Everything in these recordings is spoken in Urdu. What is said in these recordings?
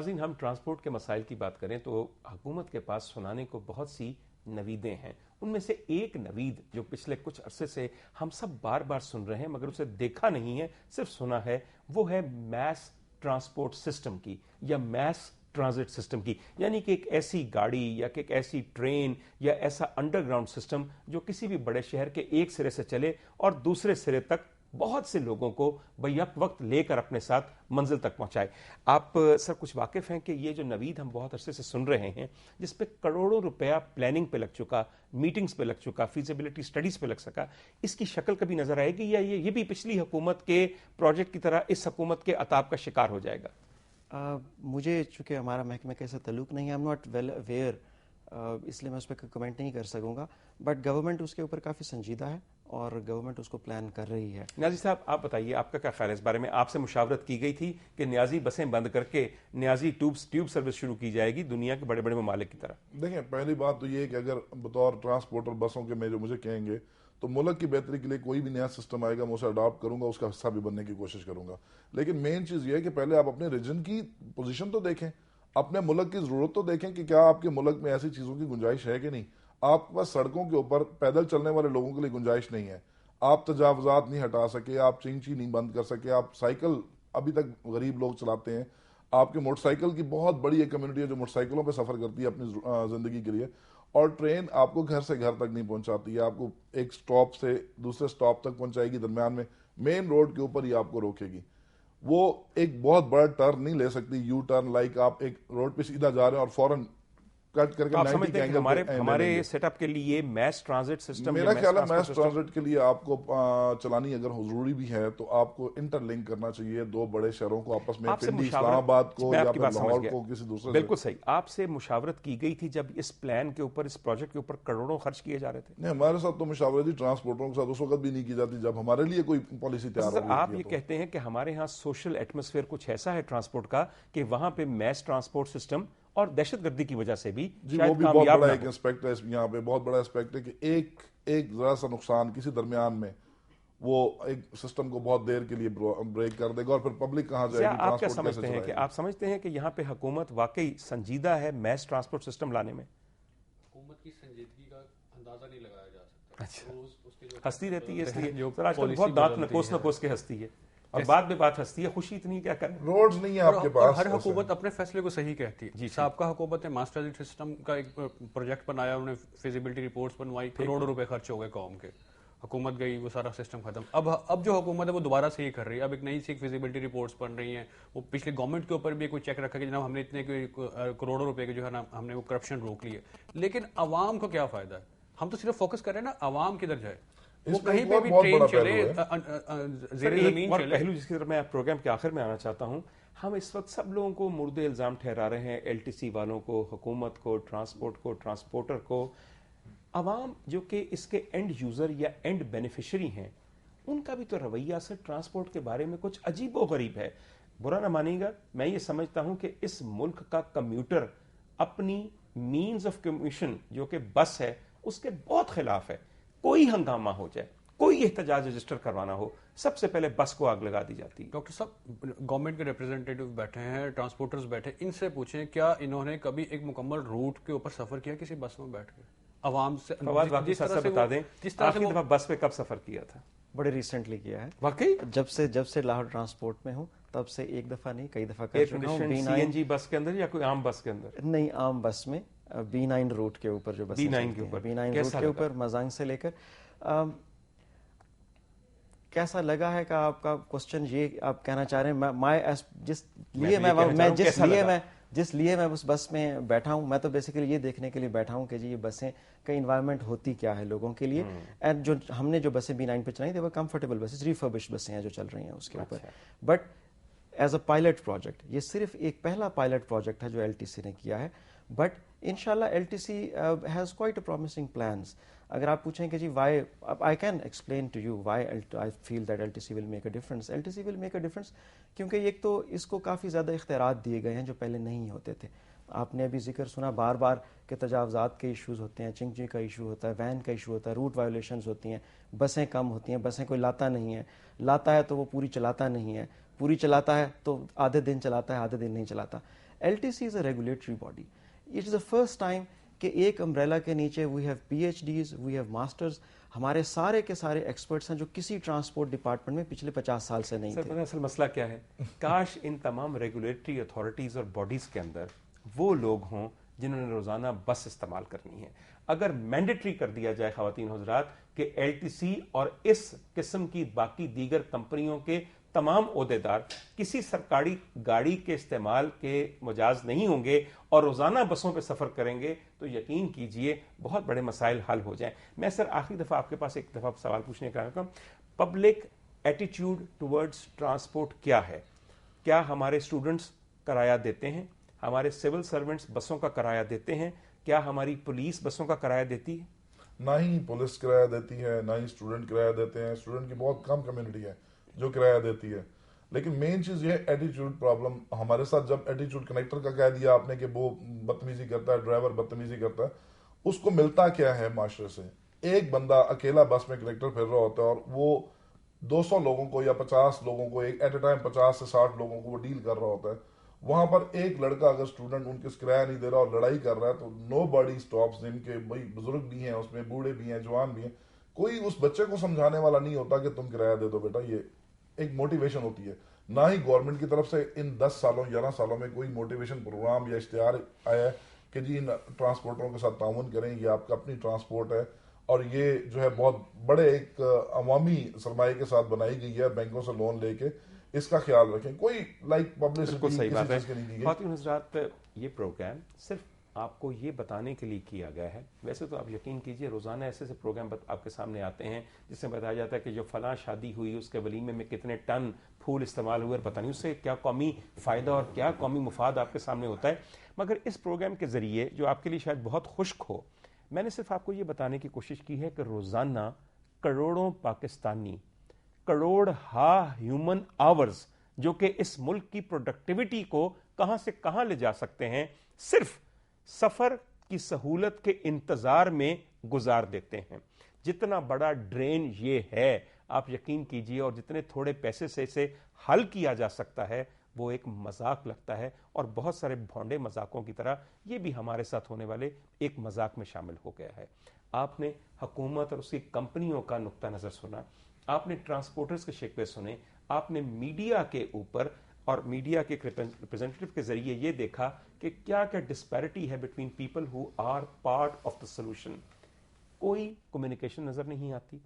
ناظرین ہم ٹرانسپورٹ کے مسائل کی بات کریں تو حکومت کے پاس سنانے کو بہت سی نویدیں ہیں. ان میں سے ایک نوید جو پچھلے کچھ عرصے سے ہم سب بار بار سن رہے ہیں مگر اسے دیکھا نہیں ہے, صرف سنا ہے, وہ ہے میس ٹرانسپورٹ سسٹم کی یا میس ٹرانزٹ سسٹم کی. یعنی کہ ایک ایسی گاڑی یا کہ ایک ایسی ٹرین یا ایسا انڈر گراؤنڈ سسٹم جو کسی بھی بڑے شہر کے ایک سرے سے چلے اور دوسرے سرے تک بہت سے لوگوں کو بیک وقت لے کر اپنے ساتھ منزل تک پہنچائے. آپ سر کچھ واقف ہیں کہ یہ جو نوید ہم بہت عرصے سے سن رہے ہیں جس پہ کروڑوں روپیہ پلاننگ پہ لگ چکا, میٹنگز پہ لگ چکا, فیزیبلٹی سٹڈیز پہ لگ سکا, اس کی شکل کبھی نظر آئے گی یا یہ بھی پچھلی حکومت کے پروجیکٹ کی طرح اس حکومت کے عطاب کا شکار ہو جائے گا؟ مجھے چونکہ ہمارا محکمہ کا ایسا تعلق نہیں ہے, I am not well aware, اس لیے میں اس پہ کمنٹ نہیں کر سکوں گا, بٹ گورنمنٹ اس کے اوپر کافی سنجیدہ ہے اور گورنمنٹ اس کو پلان کر رہی ہے. نیازی صاحب آپ بتائیے, آپ کا کیا خیال ہے اس بارے میں؟ آپ سے مشاورت کی گئی تھی کہ نیازی بسیں بند کر کے نیازی ٹیوب سروس شروع کی جائے گی دنیا کے بڑے بڑے ممالک کی طرح. دیکھیں, پہلی بات تو یہ ہے کہ اگر بطور ٹرانسپورٹر بسوں کے مجھے کہیں گے تو ملک کی بہتری کے لیے کوئی بھی نیا سسٹم آئے گا میں اسے اڈاپٹ کروں گا, اس کا حصہ بھی بننے کی کوشش کروں گا. لیکن مین چیز یہ ہے کہ پہلے آپ اپنے ریجن کی پوزیشن تو دیکھیں, اپنے ملک کی ضرورت تو دیکھیں کہ کیا آپ کے ملک میں ایسی چیزوں کی گنجائش ہے کہ نہیں. آپ کے پاس سڑکوں کے اوپر پیدل چلنے والے لوگوں کے لیے گنجائش نہیں ہے, آپ تجاوزات نہیں ہٹا سکے, آپ چنچی نہیں بند کر سکے, آپ سائیکل ابھی تک غریب لوگ چلاتے ہیں, آپ کے موٹر سائیکل کی بہت بڑی ایک کمیونٹی ہے جو موٹر سائیکلوں پہ سفر کرتی ہے اپنی زندگی کے لیے, اور ٹرین آپ کو گھر سے گھر تک نہیں پہنچاتی ہے, آپ کو ایک سٹاپ سے دوسرے سٹاپ تک پہنچائے گی, درمیان میں مین روڈ کے اوپر ہی آپ کو روکے گی. وہ ایک بہت بڑا ٹرن نہیں لے سکتی, یو ٹرن, لائک آپ ایک روڈ پہ سیدھا جا رہے ہیں اور فوراً کٹ کر کے آپ سمجھتے ہیں کہ ہمارے سیٹ اپ کے لیے میس ٹرانزٹ سسٹم, میرا خیال ہے میس ٹرانزٹ کے لیے آپ کو چلانی اگر ضروری بھی ہے تو آپ کو انٹر لنک کرنا چاہیے دو بڑے شہروں کو آپس میں, پنڈی اسلام آباد کو یا پھر لاہور کو کسی دوسرے سے. بالکل صحیح, آپ سے مشاورت کی گئی تھی جب اس پلان کے اوپر, اس پروجیکٹ کے اوپر کروڑوں خرچ کیے جا رہے تھے؟ نہیں, ہمارے ساتھ تو مشاورت ہی ٹرانسپورٹروں کے ساتھ اس وقت بھی نہیں کی جاتی جب ہمارے لیے کوئی پالیسی تیار ہوتی ہے. آپ یہ کہتے ہیں کہ ہمارے ہاں سوشل ایٹماسفیئر کچھ ایسا ہے ٹرانسپورٹ کا کہ وہاں پہ میس ٹرانسپورٹ سسٹم اور دہشت گردی کی وجہ سے بھی وہ بھی بہت بڑا ایک اسپیکٹ ہے یہاں پہ, بہت بڑا اسپیکٹ ہے کہ ایک ذرا سا نقصان کسی درمیان میں وہ ایک سسٹم کو بہت دیر کے لیے بریک کر دے گا اور پھر پبلک کہاں جائے گی, آپ کیا سمجھتے ہیں کہ آپ سمجھتے ہیں کہ یہاں پہ حکومت واقعی سنجیدہ ہے میس ٹرانسپورٹ سسٹم لانے میں؟ حکومت کی سنجیدگی کا اندازہ نہیں لگایا جا سکتا. اچھا, ہستی رہتی ہے اس لیے آج کل بہت دانت نکوس کے ہستی ہے اور بعد میں بات ہستی ہے, خوشی اتنی کیا کریں, روڈز نہیں ہے آپ کے پاس. ہر حکومت اپنے فیصلے کو صحیح کہتی ہے. سابقہ حکومت نے ماسٹر ٹرانزٹ سسٹم کا ایک پروجیکٹ بنایا, انہوں نے فیزیبلٹی رپورٹس بنوائی, کروڑوں روپے خرچ ہو گئے قوم کے, حکومت گئی, وہ سارا سسٹم ختم. اب جو حکومت ہے وہ دوبارہ سے یہ کر رہی ہے, اب ایک نئی سی فیزیبلٹی رپورٹس بن رہی ہیں. وہ پچھلے گورنمنٹ کے اوپر بھی کوئی چیک رکھا کہ جناب ہم نے اتنے کروڑوں روپے کے جو ہے نا ہم نے وہ کرپشن روک لی ہے. لیکن عوام کو کیا فائدہ ہے؟ ہم تو صرف فوکس کر رہے ہیں نا عوام کدھر جائے, وہ کہیں پہ بھی ٹرین چلے, زیر زمین چلے. پہلو جس کی طرف میں پروگرام کے آخر میں آنا چاہتا ہوں, ہم اس وقت سب لوگوں کو مرد الزام ٹھہرا رہے ہیں, ایل ٹی سی والوں کو, حکومت کو, ٹرانسپورٹ کو, ٹرانسپورٹر کو. عوام جو کہ اس کے اینڈ یوزر یا اینڈ بینیفیشری ہیں, ان کا بھی تو رویہ سے ٹرانسپورٹ کے بارے میں کچھ عجیب و غریب ہے. برا نہ مانیے گا, میں یہ سمجھتا ہوں کہ اس ملک کا کمیوٹر اپنی مینز آف کمیوشن جو کہ بس ہے اس کے بہت خلاف ہے. کوئی ہنگامہ ہو جائے, کوئی احتجاج رجسٹر کروانا ہو, سب سے پہلے بس کو آگ لگا دی جاتی ہے. ڈاکٹر صاحب, گورنمنٹ کے ریپرزینٹیٹو بیٹھے ہیں, ٹرانسپورٹرز بیٹھے, ان سے پوچھیں کیا انہوں نے کبھی ایک مکمل روٹ کے اوپر سفر کیا کسی بس میں بیٹھ کے عوام سے؟ بتا دیں آخری دفعہ بس پہ کب سفر کیا تھا؟ بڑے ریسنٹلی کیا ہے واقعی, جب سے لاہور ٹرانسپورٹ میں ہوں تب سے ایک دفعہ نہیں کئی دفعہ کر چکا ہوں. سی این جی بس کے اندر یا کوئی عام بس کے اندر؟ نہیں, عام بس میں, B9 روٹ کے اوپر جو بس B9 روٹ کے اوپر مزانگ سے لے کر. کیسا لگا ہے کہ آپ کا کوسچن یہ آپ کہنا چاہ رہے ہیں. جس لیے میں اس بس میں بیٹھا ہوں, میں تو بیسیکلی یہ دیکھنے کے لیے بیٹھا ہوں کہ جی یہ بسیں کا انوائرمنٹ ہوتی کیا ہے لوگوں کے لیے. اینڈ جو ہم نے جو بسیں B9 پہ چلائی تھی وہ کمفرٹیبل بسیں, ریفربش بسیں ہیں جو چل رہی ہیں اس کے اوپر. But as a pilot project, یہ صرف ایک پہلا پائلٹ پروجیکٹ ہے جو LTC نے کیا ہے. بٹ انشاءاللہ LTC has quite a promising plans. اگر آپ پوچھیں کہ جی Y, I can explain to you why I feel that LTC will make a difference. LTC will make a difference کیونکہ ایک تو اس کو کافی زیادہ اختیارات دیے گئے ہیں جو پہلے نہیں ہوتے تھے. آپ نے ابھی ذکر سنا بار بار کہ تجاوزات کے ایشوز ہوتے ہیں, چنگچی کا ایشو ہوتا ہے, وین کا ایشو ہوتا ہے, روٹ وائلیشنز ہوتی ہیں, بسیں کم ہوتی ہیں, بسیں کوئی لاتا نہیں ہے, لاتا ہے تو وہ پوری چلاتا نہیں ہے, پوری چلاتا ہے تو آدھے دن چلاتا ہے, آدھے دن نہیں چلاتا. LTC is a regulatory body. It is the first time کہ ایک امبریلا کے نیچے we have PhDs, we have masters, ہمارے سارے کے سارے ایکسپرٹس ہیں جو کسی ٹرانسپورٹ ڈپارٹمنٹ میں پچھلے 50 سال سے نہیں تھے. اصل مسئلہ کیا ہے, کاش ان تمام ریگولیٹری اتھارٹیز اور باڈیز کے اندر وہ لوگ ہوں جنہوں نے روزانہ بس استعمال کرنی ہے. اگر مینڈیٹری کر دیا جائے خواتین حضرات کہ LTC اور اس قسم کی باقی دیگر کمپنیوں کے تمام عہدیدار کسی سرکاری گاڑی کے استعمال کے مجاز نہیں ہوں گے اور روزانہ بسوں پہ سفر کریں گے, تو یقین کیجئے بہت بڑے مسائل حل ہو جائیں. میں سر آخری دفعہ آپ کے پاس ایک دفعہ سوال پوچھنے کا ہوں, پبلک ایٹیٹیوڈ ٹورڈز ٹرانسپورٹ کیا ہے؟ کیا ہمارے اسٹوڈنٹس کرایہ دیتے ہیں؟ ہمارے سول سرونٹس بسوں کا کرایہ دیتے ہیں؟ کیا ہماری پولیس بسوں کا کرایہ دیتی ہے؟ نہ ہی پولیس کرایہ دیتی ہے, نہ ہی اسٹوڈنٹ کرایہ دیتے ہیں. اسٹوڈنٹ کی بہت کم کمیونٹی ہے جو کرایہ دیتی ہے. لیکن مین چیز یہ ایٹیٹیوڈ پرابلم ہمارے ساتھ. جب ایٹیٹیوڈ کنیکٹر کا کہہ دیا آپ نے کہ وہ بدتمیزی کرتا ہے, ڈرائیور بدتمیزی کرتا ہے, اس کو ملتا کیا ہے معاشرے سے؟ ایک بندہ اکیلا بس میں کنیکٹر پھر رہا ہوتا ہے اور وہ 200 لوگوں کو یا 50 لوگوں کو ایٹ اے ٹائم 50 سے 60 لوگوں کو وہ ڈیل کر رہا ہوتا ہے. وہاں پر ایک لڑکا اگر اسٹوڈنٹ ان کے کرایہ نہیں دے رہا اور لڑائی کر رہا ہے تو نو باڈی اسٹاپس. ان کے بھائی بزرگ بھی ہیں اس میں, بوڑھے بھی ہیں, جوان بھی ہیں, کوئی اس بچے کو سمجھانے والا نہیں ہوتا کہ تم کرایہ دے دو بیٹا. یہ ایک موٹیویشن ہوتی ہے. نہ ہی گورنمنٹ کی طرف سے ان 10 سالوں 11 سالوں میں کوئی موٹیویشن پروگرام یا اشتہار آیا ہے کہ جی ان ٹرانسپورٹروں کے ساتھ تعاون کریں, یہ آپ کا اپنی ٹرانسپورٹ ہے اور یہ جو ہے بہت بڑے ایک عوامی سرمایہ کے ساتھ بنائی گئی ہے, بینکوں سے لون لے کے, اس کا خیال رکھیں. کوئی لائک پبلسٹی صحیح بات ہے. نہیں دی گئی. خواتین حضرات, یہ پروگرام صرف آپ کو یہ بتانے کے لیے کیا گیا ہے. ویسے تو آپ یقین کیجئے روزانہ ایسے ایسے پروگرام آپ کے سامنے آتے ہیں جس میں بتایا جاتا ہے کہ جو فلاں شادی ہوئی اس کے ولیمے میں کتنے ٹن پھول استعمال ہوئے, اور پتہ نہیں اس سے کیا قومی فائدہ اور کیا قومی مفاد آپ کے سامنے ہوتا ہے. مگر اس پروگرام کے ذریعے جو آپ کے لیے شاید بہت خشک ہو, میں نے صرف آپ کو یہ بتانے کی کوشش کی ہے کہ روزانہ کروڑوں پاکستانی, کروڑ ہیومن آورز جو کہ اس ملک کی پروڈکٹیوٹی کو کہاں سے کہاں لے جا سکتے ہیں, صرف سفر کی سہولت کے انتظار میں گزار دیتے ہیں. جتنا بڑا ڈرین یہ ہے آپ یقین کیجئے, اور جتنے تھوڑے پیسے سے اسے حل کیا جا سکتا ہے وہ ایک مذاق لگتا ہے, اور بہت سارے بھونڈے مذاقوں کی طرح یہ بھی ہمارے ساتھ ہونے والے ایک مذاق میں شامل ہو گیا ہے. آپ نے حکومت اور اس کی کمپنیوں کا نقطہ نظر سنا, آپ نے ٹرانسپورٹرز کے شکوے سنے, آپ نے میڈیا کے اوپر اور میڈیا کے ریپرزینٹیٹو کے ذریعے یہ دیکھا کہ کیا کیا ڈسپیرٹی ہے between people who are part of the solution. کوئی کمیونیکیشن نظر نہیں آتی.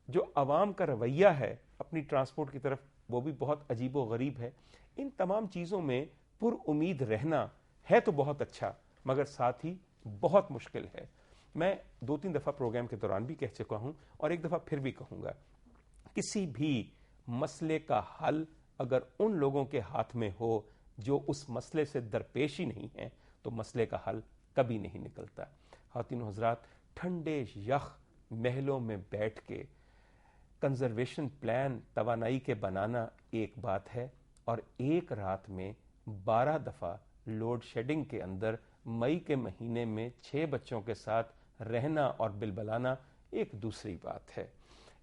جو عوام کا رویہ ہے اپنی ٹرانسپورٹ کی طرف وہ بھی بہت عجیب و غریب ہے. ان تمام چیزوں میں پر امید رہنا ہے تو بہت اچھا, مگر ساتھ ہی بہت مشکل ہے. میں 2-3 دفعہ پروگرام کے دوران بھی کہہ چکا ہوں اور ایک دفعہ پھر بھی کہوں گا, کسی بھی مسئلے کا حل اگر ان لوگوں کے ہاتھ میں ہو جو اس مسئلے سے درپیش ہی نہیں ہیں تو مسئلے کا حل کبھی نہیں نکلتا. خواتین و حضرات, ٹھنڈے یخ محلوں میں بیٹھ کے کنزرویشن پلان توانائی کے بنانا ایک بات ہے, اور ایک رات میں 12 دفعہ لوڈ شیڈنگ کے اندر مئی کے مہینے میں 6 بچوں کے ساتھ رہنا اور بلبلانا ایک دوسری بات ہے.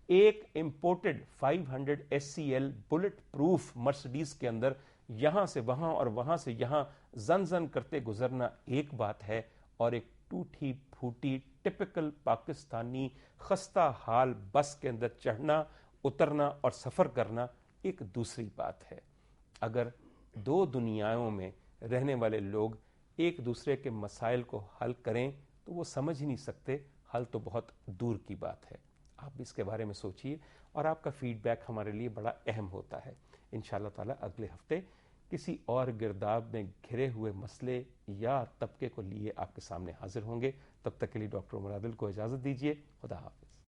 ایک imported 500 SCL bullet proof Mercedes کے اندر یہاں سے وہاں اور وہاں سے یہاں زن زن کرتے گزرنا ایک بات ہے, اور ایک ٹوٹی پھوٹی ٹپکل پاکستانی خستہ حال بس کے اندر چڑھنا اترنا اور سفر کرنا ایک دوسری بات ہے. اگر دو دنیاؤں میں رہنے والے لوگ ایک دوسرے کے مسائل کو حل کریں تو وہ سمجھ ہی نہیں سکتے, حل تو بہت دور کی بات ہے. آپ بھی اس کے بارے میں سوچئے, اور آپ کا فیڈ بیک ہمارے لیے بڑا اہم ہوتا ہے. انشاءاللہ تعالی اگلے ہفتے کسی اور گرداب میں گھرے ہوئے مسئلے یا طبقے کو لیے آپ کے سامنے حاضر ہوں گے. تب تک کے لیے ڈاکٹر عمر عادل کو اجازت دیجیے. خدا حافظ.